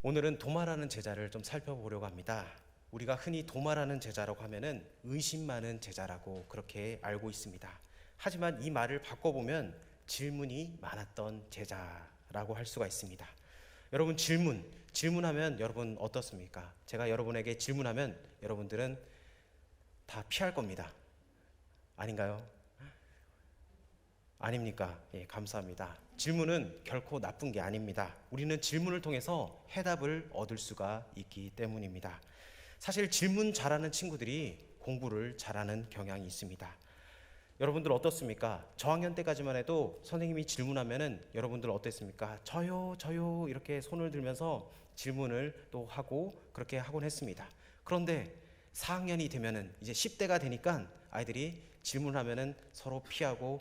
오늘은 도마라는 제자를 좀 살펴보려고 합니다. 우리가 흔히 도마라는 제자라고 하면은 의심 많은 제자라고 그렇게 알고 있습니다. 하지만 이 말을 바꿔보면 질문이 많았던 제자라고 할 수가 있습니다. 여러분, 질문하면 여러분 어떻습니까? 제가 여러분에게 질문하면 여러분들은 다 피할 겁니다. 아닌가요? 아닙니까? 예, 감사합니다. 질문은 결코 나쁜 게 아닙니다. 우리는 질문을 통해서 해답을 얻을 수가 있기 때문입니다. 사실 질문 잘하는 친구들이 공부를 잘하는 경향이 있습니다. 여러분들 어떻습니까? 저학년 때까지만 해도 선생님이 질문하면은 여러분들 어땠습니까? 저요 이렇게 손을 들면서 질문을 또 하고 그렇게 하곤 했습니다. 그런데 4학년이 되면은 이제 10대가 되니까 아이들이 질문하면은 서로 피하고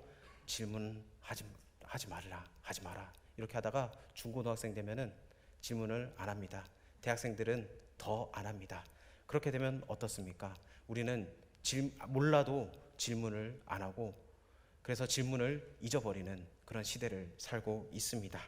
하지 마라 이렇게 하다가 중고등학생 되면은 질문을 안 합니다. 대학생들은 더 안 합니다. 그렇게 되면 어떻습니까? 우리는 몰라도 질문을 안 하고 그래서 질문을 잊어버리는 그런 시대를 살고 있습니다.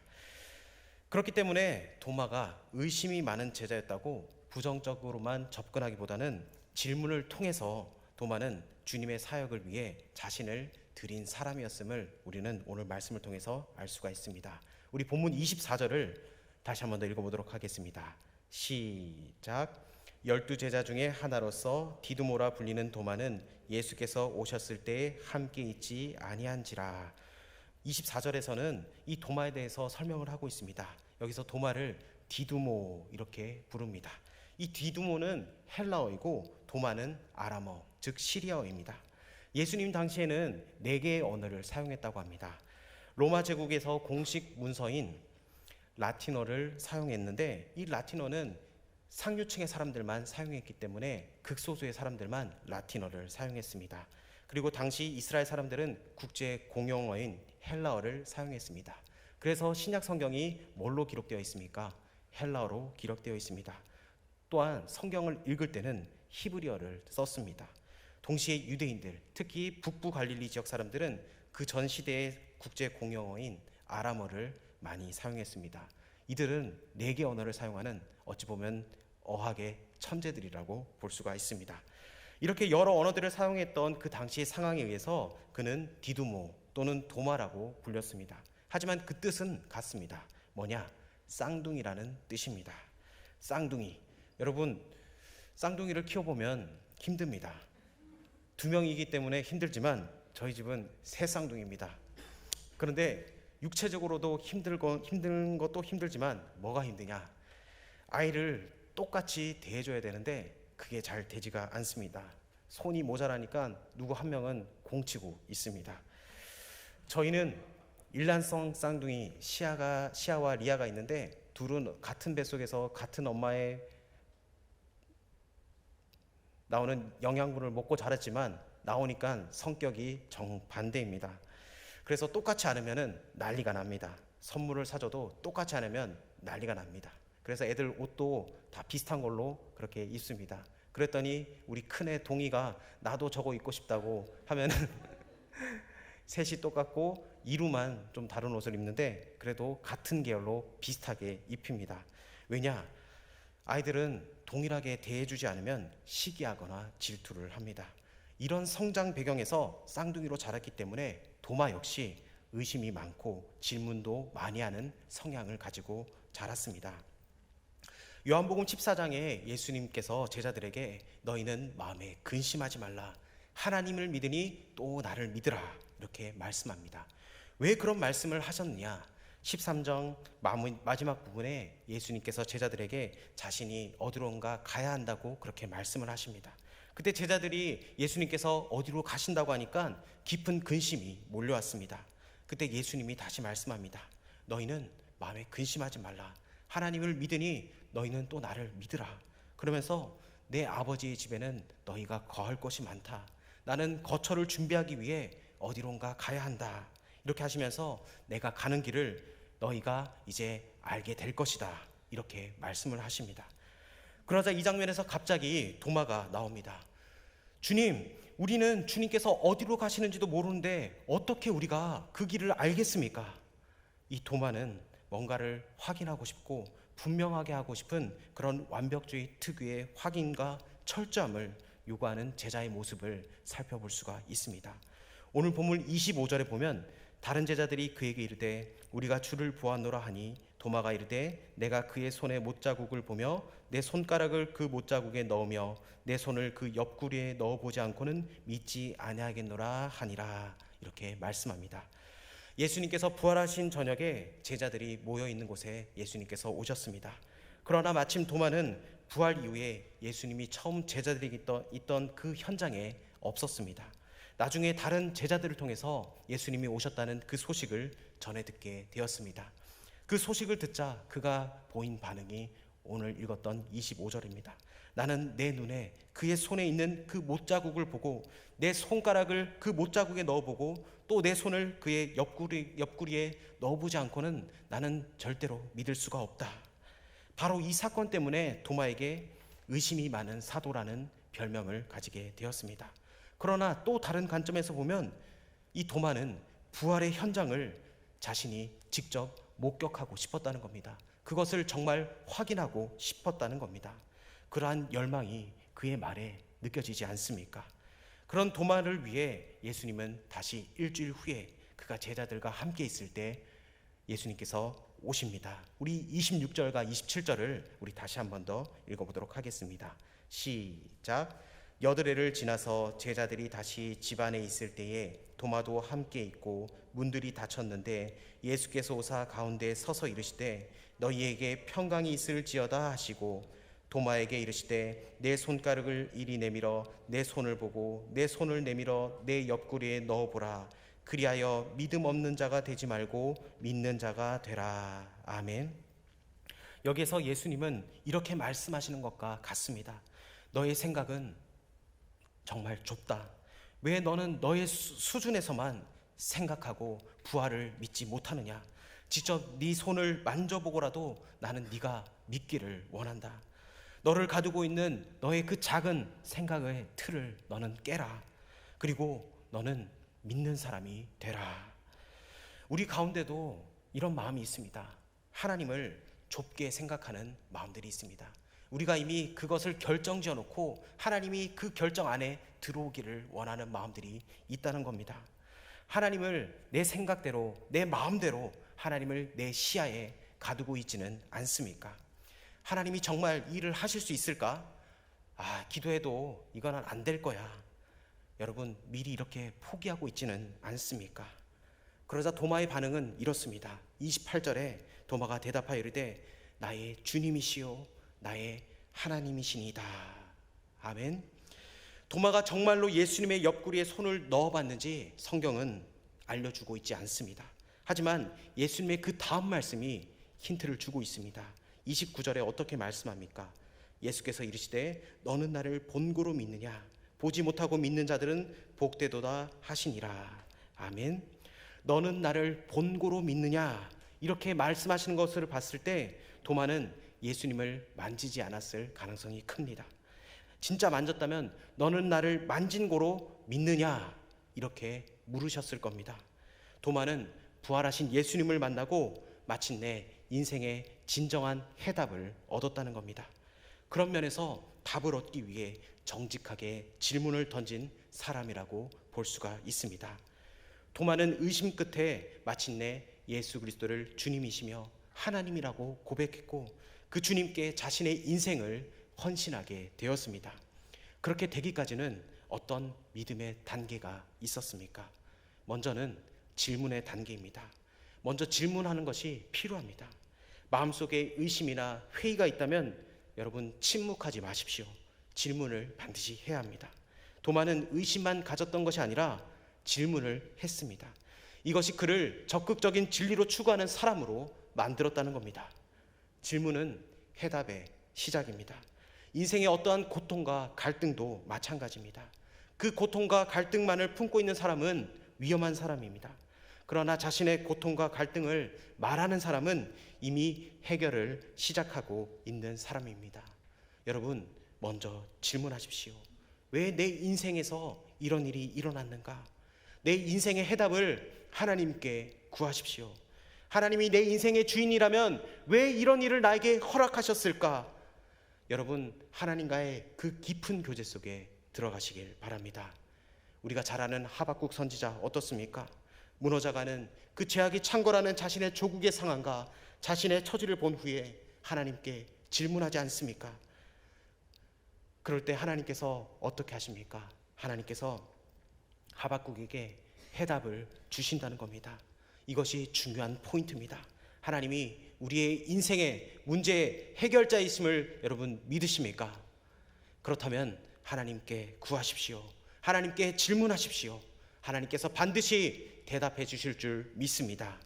그렇기 때문에 도마가 의심이 많은 제자였다고 부정적으로만 접근하기보다는 질문을 통해서 도마는 주님의 사역을 위해 자신을 드린 사람이었음을 우리는 오늘 말씀을 통해서 알 수가 있습니다. 우리 본문 24절을 다시 한 번 더 읽어보도록 하겠습니다. 시작. 12제자 중에 하나로서 디두모라 불리는 도마는 예수께서 오셨을 때에 함께 있지 아니한지라. 24절에서는 이 도마에 대해서 설명을 하고 있습니다. 여기서 도마를 디두모 이렇게 부릅니다. 이 디두모는 헬라어이고 도마는 아람어, 즉 시리아어입니다. 예수님 당시에는 4개의 언어를 사용했다고 합니다. 로마 제국에서 공식 문서인 라틴어를 사용했는데 이 라틴어는 상류층의 사람들만 사용했기 때문에 극소수의 사람들만 라틴어를 사용했습니다. 그리고 당시 이스라엘 사람들은 국제 공용어인 헬라어를 사용했습니다. 그래서 신약 성경이 뭘로 기록되어 있습니까? 헬라어로 기록되어 있습니다. 또한 성경을 읽을 때는 히브리어를 썼습니다. 동시에 유대인들, 특히 북부 갈릴리 지역 사람들은 그 전 시대의 국제 공용어인 아람어를 많이 사용했습니다. 이들은 4개 언어를 사용하는 어찌 보면 어학의 천재들이라고 볼 수가 있습니다. 이렇게 여러 언어들을 사용했던 그 당시의 상황에 의해서 그는 디두모 또는 도마라고 불렸습니다. 하지만 그 뜻은 같습니다. 뭐냐? 쌍둥이라는 뜻입니다. 쌍둥이. 여러분, 쌍둥이를 키워보면 힘듭니다. 2명이기 때문에 힘들지만 저희 집은 3쌍둥이입니다. 그런데 육체적으로도 힘든 것도 힘들지만 뭐가 힘드냐? 아이를 똑같이 대해줘야 되는데 그게 잘 되지가 않습니다. 손이 모자라니까 누구 한 명은 공치고 있습니다. 저희는 일란성 쌍둥이 시아와 리아가 있는데 둘은 같은 뱃속에서 같은 엄마의 나오는 영양분을 먹고 자랐지만 나오니까 성격이 정반대입니다. 그래서 똑같이 않으면 난리가 납니다. 선물을 사줘도 똑같이 않으면 난리가 납니다. 그래서 애들 옷도 다 비슷한 걸로 그렇게 입습니다. 그랬더니 우리 큰애 동이가 나도 저거 입고 싶다고 하면은 셋이 똑같고 이루만 좀 다른 옷을 입는데 그래도 같은 계열로 비슷하게 입힙니다. 왜냐? 아이들은 동일하게 대해주지 않으면 시기하거나 질투를 합니다. 이런 성장 배경에서 쌍둥이로 자랐기 때문에 도마 역시 의심이 많고 질문도 많이 하는 성향을 가지고 자랐습니다. 요한복음 14장에 예수님께서 제자들에게 너희는 마음에 근심하지 말라. 하나님을 믿으니 또 나를 믿으라. 이렇게 말씀합니다. 왜 그런 말씀을 하셨느냐? 13장 마지막 부분에 예수님께서 제자들에게 자신이 어디론가 가야 한다고 그렇게 말씀을 하십니다. 그때 제자들이 예수님께서 어디로 가신다고 하니까 깊은 근심이 몰려왔습니다. 그때 예수님이 다시 말씀합니다. 너희는 마음에 근심하지 말라. 하나님을 믿으니 너희는 또 나를 믿으라. 그러면서 내 아버지의 집에는 너희가 거할 것이 많다. 나는 거처를 준비하기 위해 어디론가 가야 한다. 이렇게 하시면서 내가 가는 길을 너희가 이제 알게 될 것이다. 이렇게 말씀을 하십니다. 그러자 이 장면에서 갑자기 도마가 나옵니다. 주님, 우리는 주님께서 어디로 가시는지도 모르는데 어떻게 우리가 그 길을 알겠습니까? 이 도마는 뭔가를 확인하고 싶고 분명하게 하고 싶은 그런 완벽주의 특유의 확인과 철저함을 요구하는 제자의 모습을 살펴볼 수가 있습니다. 오늘 본문 25절에 보면 다른 제자들이 그에게 이르되 우리가 주를 보았노라 하니 도마가 이르되 내가 그의 손에 못자국을 보며 내 손가락을 그 못자국에 넣으며 내 손을 그 옆구리에 넣어보지 않고는 믿지 아니하겠노라 하니라. 이렇게 말씀합니다. 예수님께서 부활하신 저녁에 제자들이 모여 있는 곳에 예수님께서 오셨습니다. 그러나 마침 도마는 부활 이후에 예수님이 처음 제자들에게 있던 그 현장에 없었습니다. 나중에 다른 제자들을 통해서 예수님이 오셨다는 그 소식을 전해 듣게 되었습니다. 그 소식을 듣자 그가 보인 반응이 오늘 읽었던 25절입니다. 나는 내 눈에 그의 손에 있는 그 못자국을 보고 내 손가락을 그 못자국에 넣어보고 또 내 손을 그의 옆구리에 넣어보지 않고는 나는 절대로 믿을 수가 없다. 바로 이 사건 때문에 도마에게 의심이 많은 사도라는 별명을 가지게 되었습니다. 그러나 또 다른 관점에서 보면 이 도마는 부활의 현장을 자신이 직접 목격하고 싶었다는 겁니다. 그것을 정말 확인하고 싶었다는 겁니다. 그러한 열망이 그의 말에 느껴지지 않습니까? 그런 도마를 위해 예수님은 다시 일주일 후에 그가 제자들과 함께 있을 때 예수님께서 오십니다. 우리 26절과 27절을 우리 다시 한 번 더 읽어보도록 하겠습니다. 시작. 여드레를 지나서 제자들이 다시 집 안에 있을 때에 도마도 함께 있고 문들이 닫혔는데 예수께서 오사 가운데 서서 이르시되 너희에게 평강이 있을지어다 하시고 도마에게 이르시되 내 손가락을 이리 내밀어 내 손을 보고 내 손을 내밀어 내 옆구리에 넣어보라. 그리하여 믿음 없는 자가 되지 말고 믿는 자가 되라. 아멘. 여기에서 예수님은 이렇게 말씀하시는 것과 같습니다. 너의 생각은 정말 좁다. 왜 너는 너의 수준에서만 생각하고 부활을 믿지 못하느냐? 직접 네 손을 만져보고라도 나는 네가 믿기를 원한다. 너를 가두고 있는 너의 그 작은 생각의 틀을 너는 깨라. 그리고 너는 믿는 사람이 되라. 우리 가운데도 이런 마음이 있습니다. 하나님을 좁게 생각하는 마음들이 있습니다. 우리가 이미 그것을 결정지어 놓고 하나님이 그 결정 안에 들어오기를 원하는 마음들이 있다는 겁니다. 하나님을 내 생각대로 내 마음대로 하나님을 내 시야에 가두고 있지는 않습니까? 하나님이 정말 일을 하실 수 있을까? 기도해도 이거는 안 될 거야. 여러분 미리 이렇게 포기하고 있지는 않습니까? 그러자 도마의 반응은 이렇습니다. 28절에 도마가 대답하여 이르되 나의 주님이시요 나의 하나님이시니이다. 아멘. 도마가 정말로 예수님의 옆구리에 손을 넣어봤는지 성경은 알려주고 있지 않습니다. 하지만 예수님의 그 다음 말씀이 힌트를 주고 있습니다. 29절에 어떻게 말씀합니까? 예수께서 이르시되 너는 나를 본고로 믿느냐? 보지 못하고 믿는 자들은 복되도다 하시니라. 아멘. 너는 나를 본고로 믿느냐? 이렇게 말씀하시는 것을 봤을 때 도마는 예수님을 만지지 않았을 가능성이 큽니다. 진짜 만졌다면 너는 나를 만진 고로 믿느냐? 이렇게 물으셨을 겁니다. 도마는 부활하신 예수님을 만나고 마침내 인생의 진정한 해답을 얻었다는 겁니다. 그런 면에서 답을 얻기 위해 정직하게 질문을 던진 사람이라고 볼 수가 있습니다. 도마는 의심 끝에 마침내 예수 그리스도를 주님이시며 하나님이라고 고백했고 그 주님께 자신의 인생을 헌신하게 되었습니다. 그렇게 되기까지는 어떤 믿음의 단계가 있었습니까? 먼저는 질문의 단계입니다. 먼저 질문하는 것이 필요합니다. 마음속에 의심이나 회의가 있다면 여러분 침묵하지 마십시오. 질문을 반드시 해야 합니다. 도마는 의심만 가졌던 것이 아니라 질문을 했습니다. 이것이 그를 적극적인 진리로 추구하는 사람으로 만들었다는 겁니다. 질문은 해답의 시작입니다. 인생의 어떠한 고통과 갈등도 마찬가지입니다. 그 고통과 갈등만을 품고 있는 사람은 위험한 사람입니다. 그러나 자신의 고통과 갈등을 말하는 사람은 이미 해결을 시작하고 있는 사람입니다. 여러분, 먼저 질문하십시오. 왜 내 인생에서 이런 일이 일어났는가? 내 인생의 해답을 하나님께 구하십시오. 하나님이 내 인생의 주인이라면 왜 이런 일을 나에게 허락하셨을까? 여러분, 하나님과의 그 깊은 교제 속에 들어가시길 바랍니다. 우리가 잘 아는 하박국 선지자 어떻습니까? 무너져가는 그 죄악이 창궐하는 자신의 조국의 상황과 자신의 처지를 본 후에 하나님께 질문하지 않습니까? 그럴 때 하나님께서 어떻게 하십니까? 하나님께서 하박국에게 해답을 주신다는 겁니다. 이것이 중요한 포인트입니다. 하나님이 우리의 인생의 문제의 해결자이심을 여러분 믿으십니까? 그렇다면 하나님께 구하십시오. 하나님께 질문하십시오. 하나님께서 반드시 대답해 주실 줄 믿습니다.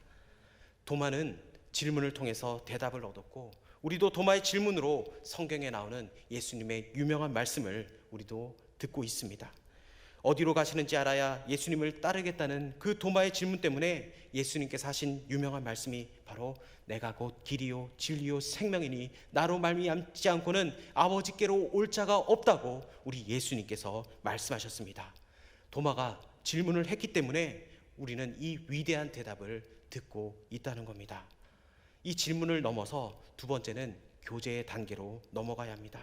도마는 질문을 통해서 대답을 얻었고, 우리도 도마의 질문으로 성경에 나오는 예수님의 유명한 말씀을 우리도 듣고 있습니다. 어디로 가시는지 알아야 예수님을 따르겠다는 그 도마의 질문 때문에 예수님께서 하신 유명한 말씀이 바로 내가 곧 길이요 진리요 생명이니 나로 말미암지 않고는 아버지께로 올 자가 없다고 우리 예수님께서 말씀하셨습니다. 도마가 질문을 했기 때문에 우리는 이 위대한 대답을 듣고 있다는 겁니다. 이 질문을 넘어서 두 번째는 교제의 단계로 넘어가야 합니다.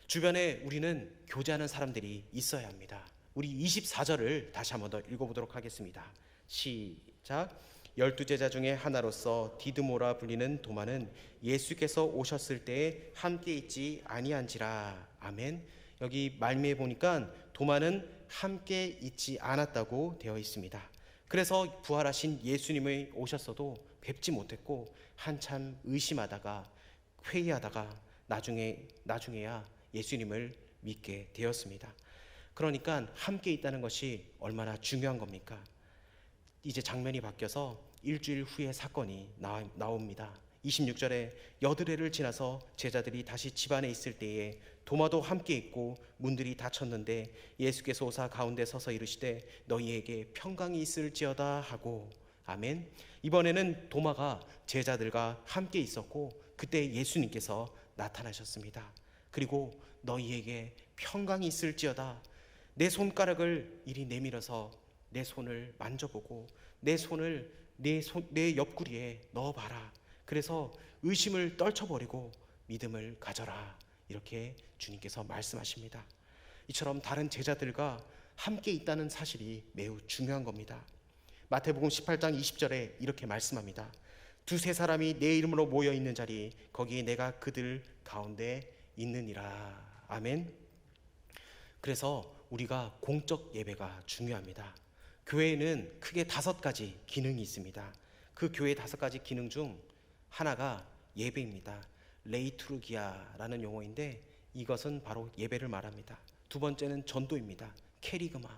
주변에 우리는 교제하는 사람들이 있어야 합니다. 우리 24절을 다시 한번 더 읽어보도록 하겠습니다. 시작. 12제자 중에 하나로서 디드모라 불리는 도마는 예수께서 오셨을 때에 함께 있지 아니한지라. 아멘. 여기 말미에 보니까 도마는 함께 있지 않았다고 되어 있습니다. 그래서 부활하신 예수님이 오셨어도 뵙지 못했고 한참 의심하다가 회의하다가 나중에야 예수님을 믿게 되었습니다. 그러니까 함께 있다는 것이 얼마나 중요한 겁니까? 이제 장면이 바뀌어서 일주일 후에 사건이 나옵니다. 26절에 여드레를 지나서 제자들이 다시 집안에 있을 때에 도마도 함께 있고 문들이 닫혔는데 예수께서 오사 가운데 서서 이르시되 너희에게 평강이 있을지어다 하고. 아멘. 이번에는 도마가 제자들과 함께 있었고 그때 예수님께서 나타나셨습니다. 그리고 너희에게 평강이 있을지어다. 내 손가락을 이리 내밀어서 내 손을 만져보고 내 손을 내 옆구리에 넣어봐라. 그래서 의심을 떨쳐버리고 믿음을 가져라. 이렇게 주님께서 말씀하십니다. 이처럼 다른 제자들과 함께 있다는 사실이 매우 중요한 겁니다. 마태복음 18장 20절에 이렇게 말씀합니다. 두세 사람이 내 이름으로 모여 있는 자리 거기에 내가 그들 가운데 있느니라. 아멘. 그래서 우리가 공적 예배가 중요합니다. 교회에는 크게 5가지 기능이 있습니다. 그 교회 5가지 기능 중 하나가 예배입니다. 레이투르기아라는 용어인데 이것은 바로 예배를 말합니다. 두 번째는 전도입니다. 케리그마.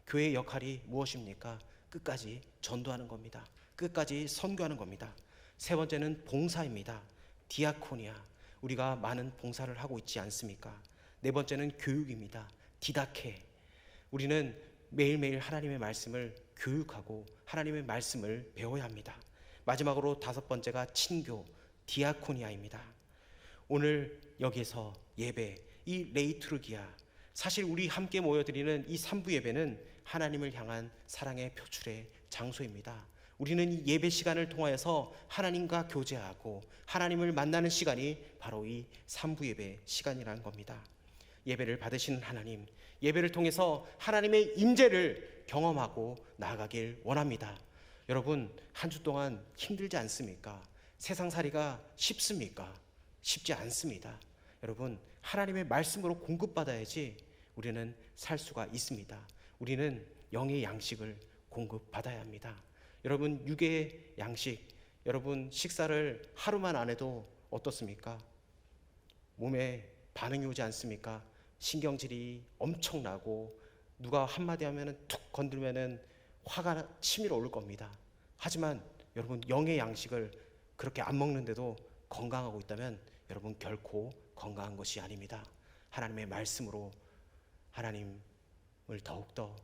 교회의 역할이 무엇입니까? 끝까지 전도하는 겁니다. 끝까지 선교하는 겁니다. 세 번째는 봉사입니다. 디아코니아. 우리가 많은 봉사를 하고 있지 않습니까? 네 번째는 교육입니다. 디다케. 우리는 매일매일 하나님의 말씀을 교육하고 하나님의 말씀을 배워야 합니다. 마지막으로 5번째가 친교, 디아코니아입니다. 오늘 여기서 예배, 이 레이투르기아, 사실 우리 함께 모여드리는 이 3부 예배는 하나님을 향한 사랑의 표출의 장소입니다. 우리는 이 예배 시간을 통하여서 하나님과 교제하고 하나님을 만나는 시간이 바로 이 3부 예배 시간이라는 겁니다. 예배를 받으시는 하나님, 예배를 통해서 하나님의 임재를 경험하고 나아가길 원합니다. 여러분, 한 주 동안 힘들지 않습니까? 세상살이가 쉽습니까? 쉽지 않습니다. 여러분, 하나님의 말씀으로 공급받아야지 우리는 살 수가 있습니다. 우리는 영의 양식을 공급받아야 합니다. 여러분, 육의 양식, 여러분 식사를 하루만 안 해도 어떻습니까? 몸에 반응이 오지 않습니까? 신경질이 엄청나고 누가 한마디 하면 툭 건들면 화가 치밀어 오를 겁니다. 하지만 여러분, 영의 양식을 그렇게 안 먹는데도 건강하고 있다면 여러분 결코 건강한 것이 아닙니다. 하나님의 말씀으로 하나님을 더욱더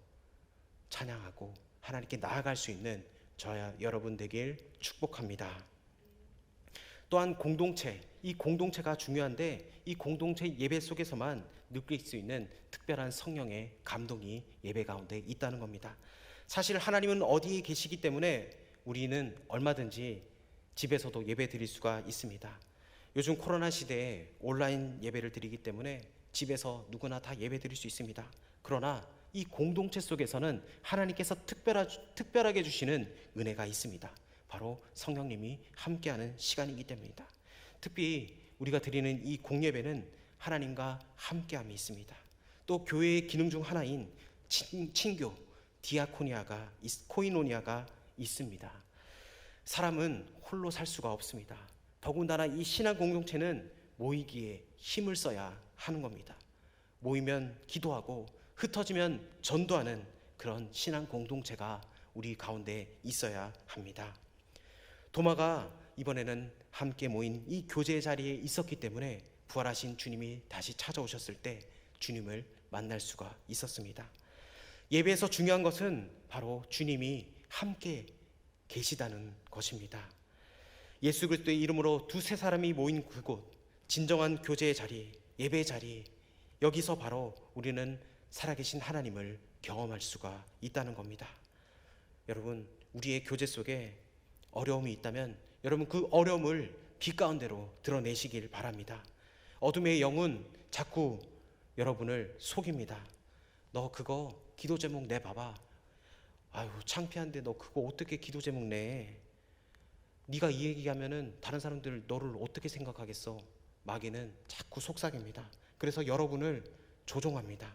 찬양하고 하나님께 나아갈 수 있는 저야 여러분 되길 축복합니다. 또한 공동체, 이 공동체가 중요한데 이 공동체 예배 속에서만 느낄 수 있는 특별한 성령의 감동이 예배 가운데 있다는 겁니다. 사실 하나님은 어디에 계시기 때문에 우리는 얼마든지 집에서도 예배 드릴 수가 있습니다. 요즘 코로나 시대에 온라인 예배를 드리기 때문에 집에서 누구나 다 예배 드릴 수 있습니다. 그러나 이 공동체 속에서는 하나님께서 특별하게 주시는 은혜가 있습니다. 바로 성령님이 함께하는 시간이기 때문입니다. 특히 우리가 드리는 이 공예배는 하나님과 함께함이 있습니다. 또 교회의 기능 중 하나인 친교, 코이노니아가 있습니다. 사람은 홀로 살 수가 없습니다. 더군다나 이 신앙 공동체는 모이기에 힘을 써야 하는 겁니다. 모이면 기도하고 흩어지면 전도하는 그런 신앙 공동체가 우리 가운데 있어야 합니다. 도마가 이번에는 함께 모인 이 교제 자리에 있었기 때문에 부활하신 주님이 다시 찾아오셨을 때 주님을 만날 수가 있었습니다. 예배에서 중요한 것은 바로 주님이 함께 계시다는 것입니다. 예수 그리스도의 이름으로 두세 사람이 모인 그곳, 진정한 교제의 자리, 예배의 자리, 여기서 바로 우리는 살아계신 하나님을 경험할 수가 있다는 겁니다. 여러분, 우리의 교제 속에 어려움이 있다면 여러분 그 어려움을 빛 가운데로 드러내시길 바랍니다. 어둠의 영은 자꾸 여러분을 속입니다. 너 그거 기도 제목 내봐봐. 아유 창피한데 너 그거 어떻게 기도 제목 내? 네가 이 얘기하면은 다른 사람들 너를 어떻게 생각하겠어? 마귀는 자꾸 속삭입니다. 그래서 여러분을 조종합니다.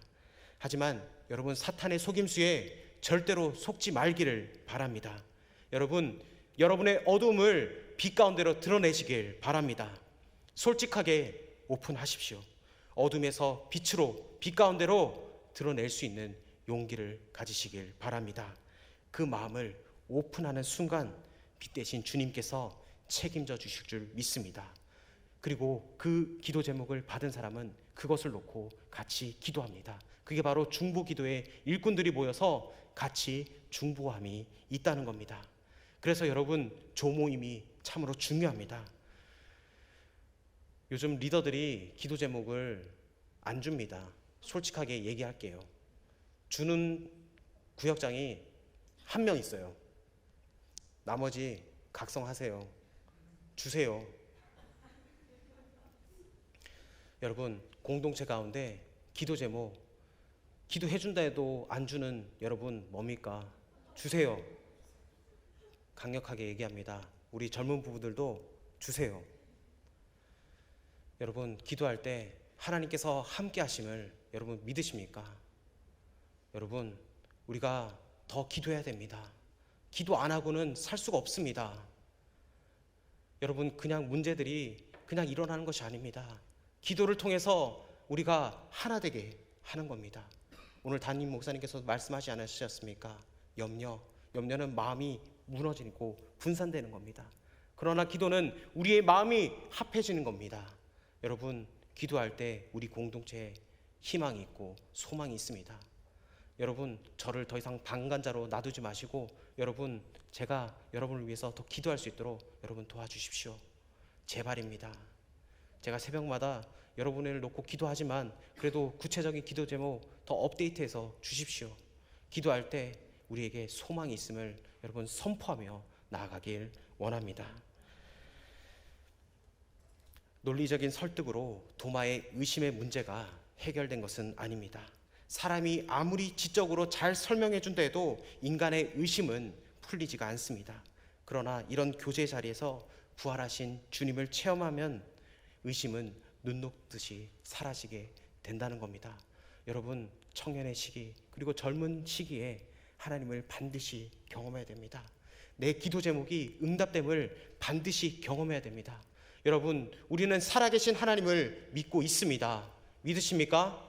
하지만 여러분 사탄의 속임수에 절대로 속지 말기를 바랍니다. 여러분, 여러분의 어둠을 빛 가운데로 드러내시길 바랍니다. 솔직하게 오픈하십시오. 어둠에서 빛으로, 빛 가운데로 드러낼 수 있는 용기를 가지시길 바랍니다. 그 마음을 오픈하는 순간 빛 대신 주님께서 책임져 주실 줄 믿습니다. 그리고 그 기도 제목을 받은 사람은 그것을 놓고 같이 기도합니다. 그게 바로 중보기도의 일꾼들이 모여서 같이 중보함이 있다는 겁니다. 그래서 여러분, 조모임이 참으로 중요합니다. 요즘 리더들이 기도 제목을 안 줍니다. 솔직하게 얘기할게요. 주는 구역장이 한 명 있어요. 나머지 각성하세요. 주세요. 여러분, 공동체 가운데 기도 제목, 기도해준다 해도 안 주는 여러분 뭡니까? 주세요. 강력하게 얘기합니다. 우리 젊은 부부들도 주세요. 여러분, 기도할 때 하나님께서 함께 하심을 여러분 믿으십니까? 여러분, 우리가 더 기도해야 됩니다. 기도 안 하고는 살 수가 없습니다. 여러분, 그냥 문제들이 그냥 일어나는 것이 아닙니다. 기도를 통해서 우리가 하나 되게 하는 겁니다. 오늘 담임 목사님께서 말씀하지 않으셨습니까? 염려는 마음이 무너지고 분산되는 겁니다. 그러나 기도는 우리의 마음이 합해지는 겁니다. 여러분, 기도할 때 우리 공동체에 희망이 있고 소망이 있습니다. 여러분, 저를 더 이상 방관자로 놔두지 마시고 여러분, 제가 여러분을 위해서 더 기도할 수 있도록 여러분 도와주십시오. 제발입니다. 제가 새벽마다 여러분을 놓고 기도하지만 그래도 구체적인 기도 제목 더 업데이트해서 주십시오. 기도할 때 우리에게 소망이 있음을 여러분 선포하며 나아가길 원합니다. 논리적인 설득으로 도마의 의심의 문제가 해결된 것은 아닙니다. 사람이 아무리 지적으로 잘 설명해 준다 해도 인간의 의심은 풀리지가 않습니다. 그러나 이런 교제 자리에서 부활하신 주님을 체험하면 의심은 눈 녹듯이 사라지게 된다는 겁니다. 여러분, 청년의 시기 그리고 젊은 시기에 하나님을 반드시 경험해야 됩니다. 내 기도 제목이 응답됨을 반드시 경험해야 됩니다. 여러분, 우리는 살아계신 하나님을 믿고 있습니다. 믿으십니까?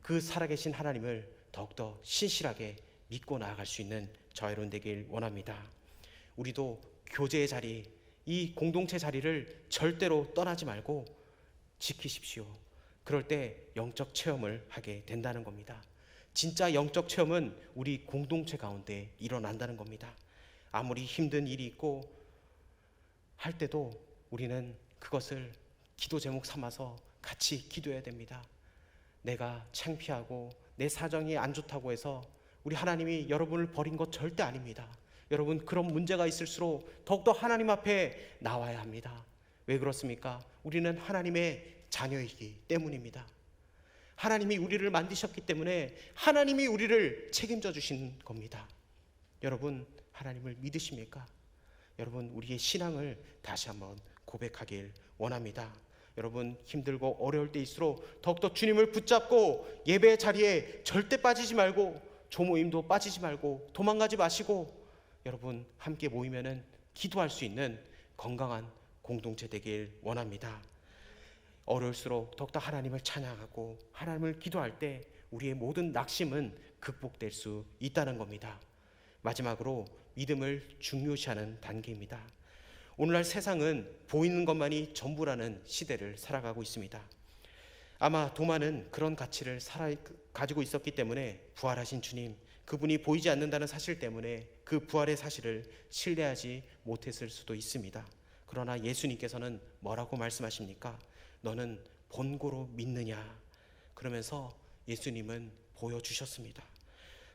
그 살아계신 하나님을 더욱더 신실하게 믿고 나아갈 수 있는 저와 여러분 되길 원합니다. 우리도 교제의 자리, 이 공동체 자리를 절대로 떠나지 말고 지키십시오. 그럴 때 영적 체험을 하게 된다는 겁니다. 진짜 영적 체험은 우리 공동체 가운데 일어난다는 겁니다. 아무리 힘든 일이 있고 할 때도 우리는 그것을 기도 제목 삼아서 같이 기도해야 됩니다. 내가 창피하고 내 사정이 안 좋다고 해서 우리 하나님이 여러분을 버린 것 절대 아닙니다. 여러분, 그런 문제가 있을수록 더욱더 하나님 앞에 나와야 합니다. 왜 그렇습니까? 우리는 하나님의 자녀이기 때문입니다. 하나님이 우리를 만드셨기 때문에 하나님이 우리를 책임져 주신 겁니다. 여러분, 하나님을 믿으십니까? 여러분, 우리의 신앙을 다시 한번 고백하길 원합니다. 여러분, 힘들고 어려울 때일수록 더욱더 주님을 붙잡고 예배 자리에 절대 빠지지 말고, 조모임도 빠지지 말고, 도망가지 마시고, 여러분 함께 모이면은 기도할 수 있는 건강한 공동체 되길 원합니다. 어려울수록 더욱더 하나님을 찬양하고 하나님을 기도할 때 우리의 모든 낙심은 극복될 수 있다는 겁니다. 마지막으로 믿음을 중요시하는 단계입니다. 오늘날 세상은 보이는 것만이 전부라는 시대를 살아가고 있습니다. 아마 도마는 그런 가치를 가지고 있었기 때문에 부활하신 주님, 그분이 보이지 않는다는 사실 때문에 그 부활의 사실을 신뢰하지 못했을 수도 있습니다. 그러나 예수님께서는 뭐라고 말씀하십니까? 너는 본고로 믿느냐? 그러면서 예수님은 보여주셨습니다.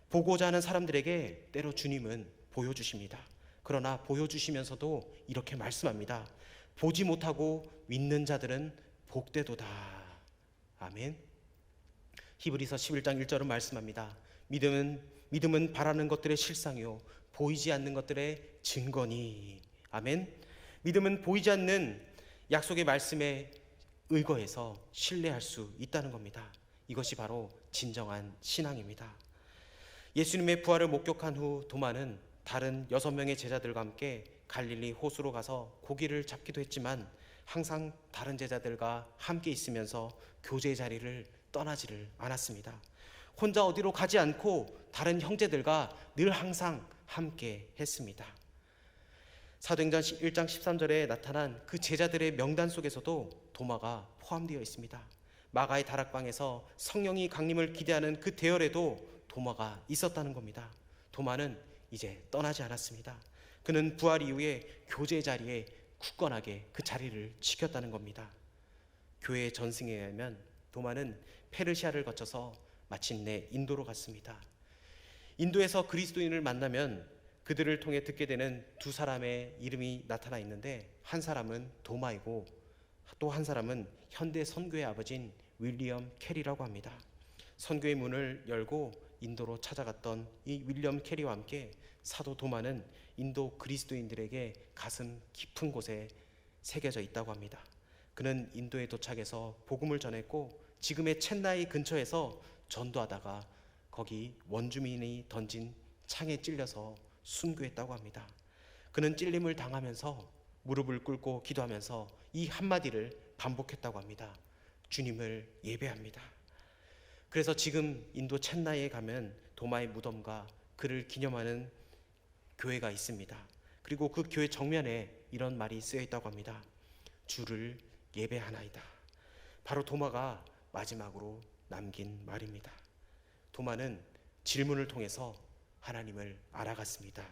보고자 하는 사람들에게 때로 주님은 보여주십니다. 그러나 보여주시면서도 이렇게 말씀합니다. 보지 못하고 믿는 자들은 복되도다. 아멘. 히브리서 11장 1절은 말씀합니다. 믿음은 바라는 것들의 실상이요 보이지 않는 것들의 증거니. 아멘. 믿음은 보이지 않는 약속의 말씀에 의거해서 신뢰할 수 있다는 겁니다. 이것이 바로 진정한 신앙입니다. 예수님의 부활을 목격한 후 도마는 다른 6명의 제자들과 함께 갈릴리 호수로 가서 고기를 잡기도 했지만 항상 다른 제자들과 함께 있으면서 교제의 자리를 떠나지를 않았습니다. 혼자 어디로 가지 않고 다른 형제들과 늘 항상 함께 했습니다. 사도행전 1장 13절에 나타난 그 제자들의 명단 속에서도 도마가 포함되어 있습니다. 마가의 다락방에서 성령이 강림을 기대하는 그 대열에도 도마가 있었다는 겁니다. 도마는 이제 떠나지 않았습니다. 그는 부활 이후에 교제 자리에 굳건하게 그 자리를 지켰다는 겁니다. 교회 전승에 의하면 도마는 페르시아를 거쳐서 마침내 인도로 갔습니다. 인도에서 그리스도인을 만나면 그들을 통해 듣게 되는 두 사람의 이름이 나타나 있는데, 한 사람은 도마이고 또 한 사람은 현대 선교의 아버지인 윌리엄 캐리라고 합니다. 선교의 문을 열고 인도로 찾아갔던 이 윌리엄 캐리와 함께 사도 도마는 인도 그리스도인들에게 가슴 깊은 곳에 새겨져 있다고 합니다. 그는 인도에 도착해서 복음을 전했고 지금의 첸나이 근처에서 전도하다가 거기 원주민이 던진 창에 찔려서 순교했다고 합니다. 그는 찔림을 당하면서 무릎을 꿇고 기도하면서 이 한마디를 반복했다고 합니다. 주님을 예배합니다. 그래서 지금 인도 첸나이에 가면 도마의 무덤과 그를 기념하는 교회가 있습니다. 그리고 그 교회 정면에 이런 말이 쓰여 있다고 합니다. 주를 예배하나이다. 바로 도마가 마지막으로 남긴 말입니다. 도마는 질문을 통해서 하나님을 알아갔습니다.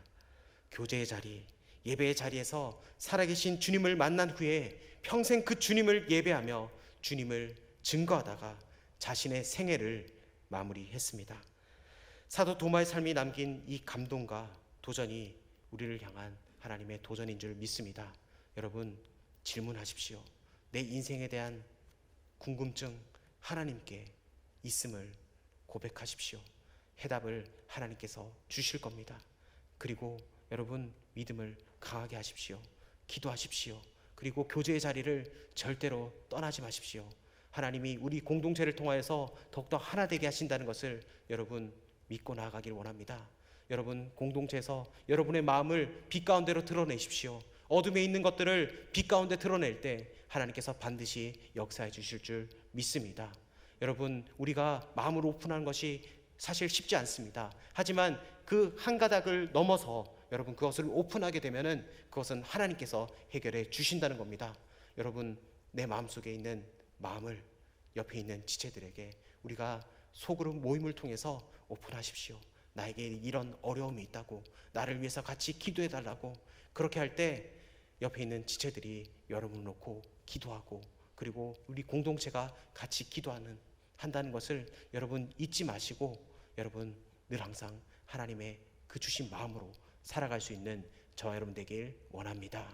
교제의 자리, 예배의 자리에서 살아계신 주님을 만난 후에 평생 그 주님을 예배하며 주님을 증거하다가 자신의 생애를 마무리했습니다. 사도 도마의 삶이 남긴 이 감동과 도전이 우리를 향한 하나님의 도전인 줄 믿습니다. 여러분, 질문하십시오. 내 인생에 대한 궁금증 하나님께 있음을 고백하십시오. 해답을 하나님께서 주실 겁니다. 그리고 여러분, 믿음을 강하게 하십시오. 기도하십시오. 그리고 교제의 자리를 절대로 떠나지 마십시오. 하나님이 우리 공동체를 통하여서 더욱더 하나 되게 하신다는 것을 여러분 믿고 나아가길 원합니다. 여러분, 공동체에서 여러분의 마음을 빛 가운데로 드러내십시오. 어둠에 있는 것들을 빛 가운데 드러낼 때 하나님께서 반드시 역사해 주실 줄 믿습니다. 여러분, 우리가 마음을 오픈하는 것이 사실 쉽지 않습니다. 하지만 그 한 가닥을 넘어서 여러분 그것을 오픈하게 되면은 그것은 하나님께서 해결해 주신다는 겁니다. 여러분, 내 마음속에 있는 마음을 옆에 있는 지체들에게 우리가 소그룹 모임을 통해서 오픈하십시오. 나에게 이런 어려움이 있다고, 나를 위해서 같이 기도해 달라고. 그렇게 할 때 옆에 있는 지체들이 여러분을 놓고 기도하고, 그리고 우리 공동체가 같이 한다는 것을 여러분 잊지 마시고, 여러분 늘 항상 하나님의 그 주신 마음으로 살아갈 수 있는 저와 여러분 되길 원합니다.